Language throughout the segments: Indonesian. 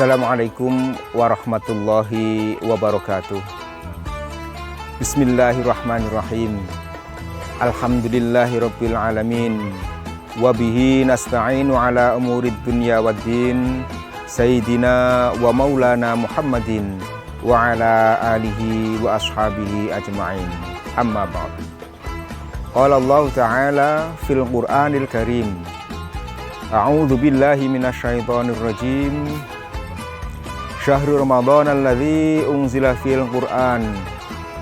Assalamualaikum warahmatullahi wabarakatuh. Bismillahirrahmanirrahim. Alhamdulillahirabbil alamin. Wa bihi nasta'inu ala umurid dunya waddin. Sayyidina wa maulana Muhammadin wa ala alihi wa ashabihi ajma'in. Amma ba'd. Qala Allah Ta'ala fil Qur'anil Karim. A'udzu billahi minasyaitonir rajim. Syahrul Ramadan alladzi unzila fil Qur'an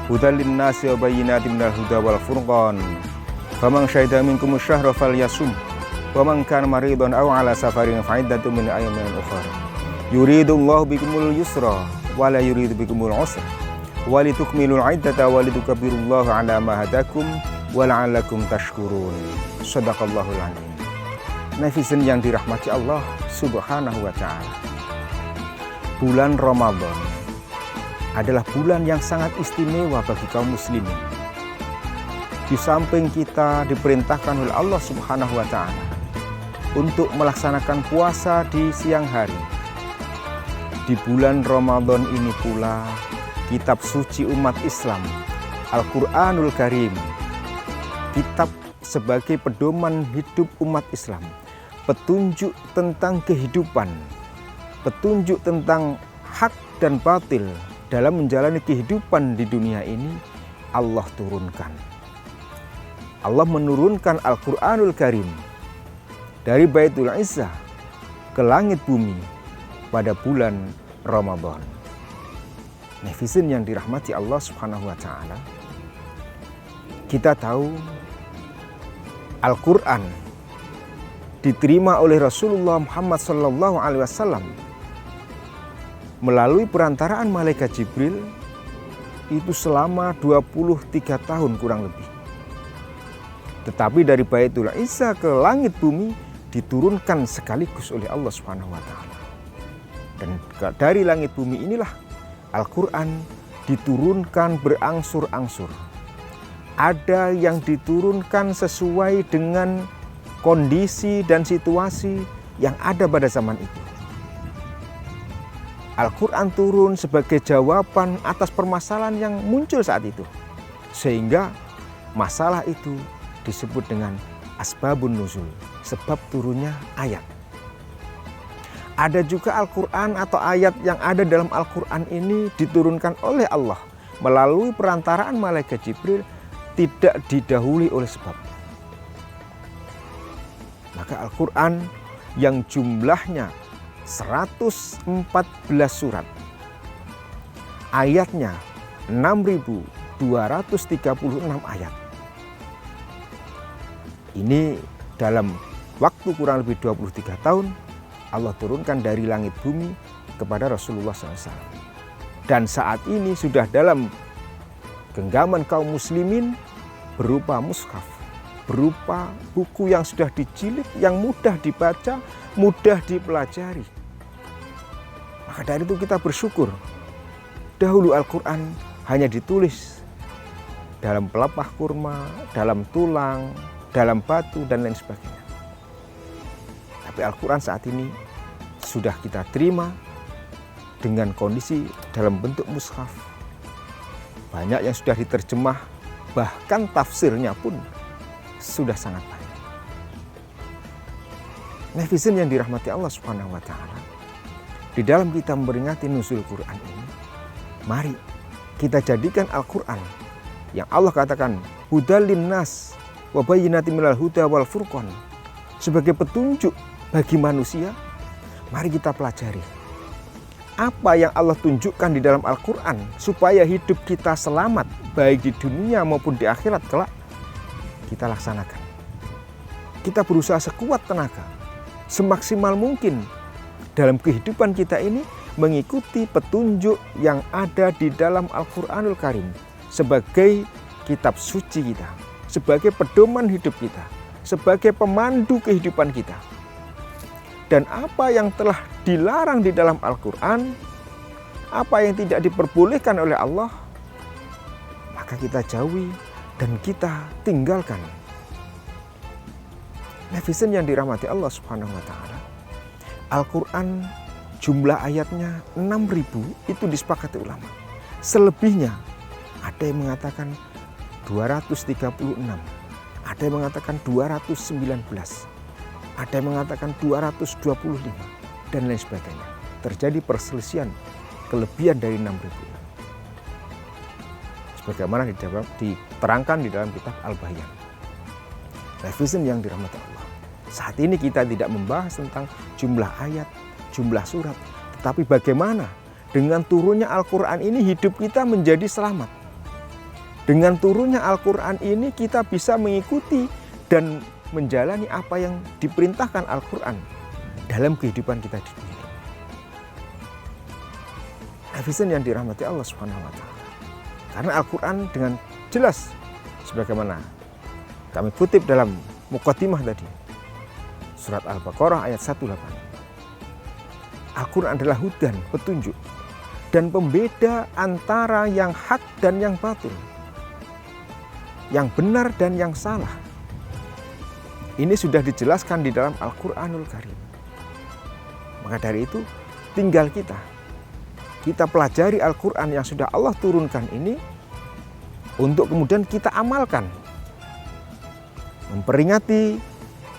hudal linnasi wa bayyinatin minal huda wal furqan. Faman syahida minkum asy-syahra falyasum wa man kana maridan aw ala safarin fa iddatun min ayyamin ukhra. Yuridullahu bikumul yusra wa la yuridu bikumul usra wa litukmilul iddata wa litukabbirullaha ala ma hadakum wa la'allakum tashkurun. Shadaqallahul azim. Netizen yang dirahmati Allah Subhanahu wa taala. Bulan Ramadan adalah bulan yang sangat istimewa bagi kaum muslimin. Di samping kita diperintahkan oleh Allah Subhanahu wa taala untuk melaksanakan puasa di siang hari, di bulan Ramadan ini pula kitab suci umat Islam, Al-Qur'anul Karim, kitab sebagai pedoman hidup umat Islam, petunjuk tentang kehidupan, petunjuk tentang hak dan batil dalam menjalani kehidupan di dunia ini, Allah turunkan. Allah menurunkan Al-Qur'anul Karim dari Baitul Izzah ke langit bumi pada bulan Ramadan. Netizen yang dirahmati Allah Subhanahu wa taala, kita tahu Al-Qur'an diterima oleh Rasulullah Muhammad SAW melalui perantaraan malaikat Jibril itu selama 23 tahun kurang lebih. Tetapi dari Baitul Izzah ke langit bumi diturunkan sekaligus oleh Allah Subhanahu wa taala. Dan dari langit bumi inilah Al-Qur'an diturunkan berangsur-angsur. Ada yang diturunkan sesuai dengan kondisi dan situasi yang ada pada zaman itu. Al-Qur'an turun sebagai jawaban atas permasalahan yang muncul saat itu. Sehingga masalah itu disebut dengan asbabun nuzul, sebab turunnya ayat. Ada juga Al-Qur'an atau ayat yang ada dalam Al-Qur'an ini diturunkan oleh Allah melalui perantaraan malaikat Jibril, tidak didahului oleh sebab. Maka Al-Qur'an yang jumlahnya 114 surat, ayatnya 6.236 ayat. Ini dalam waktu kurang lebih 23 tahun Allah turunkan dari langit bumi kepada Rasulullah SAW. Dan saat ini sudah dalam genggaman kaum muslimin berupa mushaf, berupa buku yang sudah dijilid, yang mudah dibaca, mudah dipelajari. Maka dari itu kita bersyukur. Dahulu Al-Qur'an hanya ditulis dalam pelepah kurma, dalam tulang, dalam batu, dan lain sebagainya. Tapi Al-Qur'an saat ini sudah kita terima dengan kondisi dalam bentuk mushaf. Banyak yang sudah diterjemah, bahkan tafsirnya pun sudah sangat banyak. Netizen yang dirahmati Allah Subhanahu wa taala, di dalam kita memperingati nuzul Quran ini, mari kita jadikan Al-Qur'an yang Allah katakan hudal linnas wa bayyinatin minal huda wal furqan sebagai petunjuk bagi manusia. Mari kita pelajari apa yang Allah tunjukkan di dalam Al-Qur'an supaya hidup kita selamat baik di dunia maupun di akhirat kelak. Kita laksanakan. Kita berusaha sekuat tenaga, semaksimal mungkin dalam kehidupan kita ini mengikuti petunjuk yang ada di dalam Al-Qur'anul Karim sebagai kitab suci kita, sebagai pedoman hidup kita, sebagai pemandu kehidupan kita. Dan apa yang telah dilarang di dalam Al-Qur'an, apa yang tidak diperbolehkan oleh Allah, maka kita jauhi dan kita tinggalkan. Netizen yang dirahmati Allah Subhanahu wa taala, Al-Qur'an jumlah ayatnya 6.000 itu disepakati ulama. Selebihnya ada yang mengatakan 236, ada yang mengatakan 219, ada yang mengatakan 225 dan lain sebagainya. Terjadi perselisihan kelebihan dari 6.000. Sebagaimana diterangkan di dalam kitab Al-Bayan. Netizen yang dirahmati Allah. Saat ini kita tidak membahas tentang jumlah ayat, jumlah surat, tetapi bagaimana dengan turunnya Al-Quran ini hidup kita menjadi selamat. Dengan turunnya Al-Quran ini kita bisa mengikuti dan menjalani apa yang diperintahkan Al-Quran dalam kehidupan kita di dunia. Netizen yang dirahmati Allah Subhanahu wa Ta'ala. Karena Al-Quran dengan jelas sebagaimana kami kutip dalam muqaddimah tadi, surat Al-Baqarah ayat 18. Al-Quran adalah hudan, petunjuk, dan pembeda antara yang hak dan yang batil, yang benar dan yang salah. Ini sudah dijelaskan di dalam Al-Quranul Karim. Maka dari itu tinggal kita pelajari Al-Quran yang sudah Allah turunkan ini untuk kemudian kita amalkan. Memperingati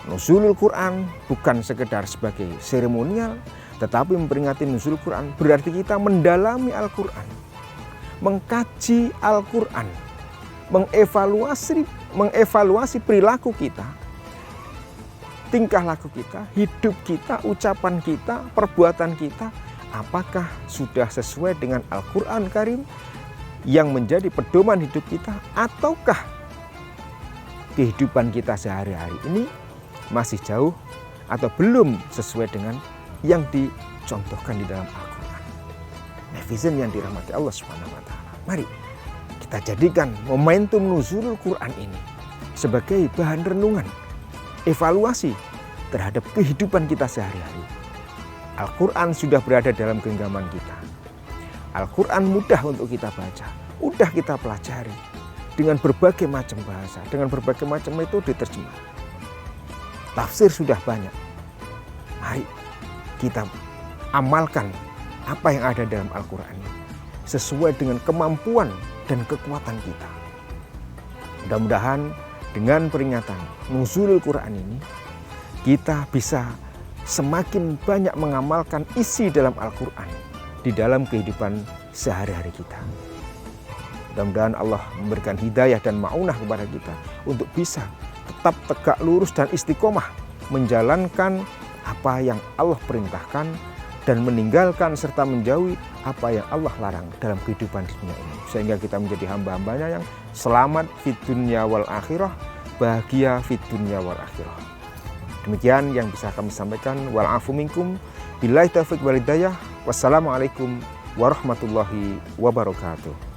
nuzulul Quran bukan sekedar sebagai seremonial, tetapi memperingati nuzulul Quran berarti kita mendalami Al-Quran, mengkaji Al-Quran, mengevaluasi perilaku kita, tingkah laku kita, hidup kita, ucapan kita, perbuatan kita, apakah sudah sesuai dengan Al-Quran Karim yang menjadi pedoman hidup kita, ataukah kehidupan kita sehari-hari ini masih jauh atau belum sesuai dengan yang dicontohkan di dalam Al-Quran. Netizen yang dirahmati Allah Subhanahu wa Ta'ala. Mari kita jadikan momentum nuzulul Quran ini sebagai bahan renungan, evaluasi terhadap kehidupan kita sehari-hari. Al-Quran sudah berada dalam genggaman kita. Al-Quran mudah untuk kita baca, mudah kita pelajari dengan berbagai macam bahasa, dengan berbagai macam metode terjemah. Tafsir sudah banyak. Mari kita amalkan apa yang ada dalam Al-Quran ini sesuai dengan kemampuan dan kekuatan kita. Mudah-mudahan dengan peringatan nuzulul Quran ini kita bisa semakin banyak mengamalkan isi dalam Al-Quran di dalam kehidupan sehari-hari kita. Mudah-mudahan Allah memberikan hidayah dan ma'unah kepada kita untuk bisa tetap tegak lurus dan istiqomah menjalankan apa yang Allah perintahkan dan meninggalkan serta menjauhi apa yang Allah larang dalam kehidupan di dunia ini. Sehingga kita menjadi hamba-hambanya yang selamat fid dunya wal akhirah, bahagia fid dunya wal akhirah. Demikian yang bisa kami sampaikan. Wal afu minkum, billahi taufiq wal hidayah. Wassalamualaikum warahmatullahi wabarakatuh.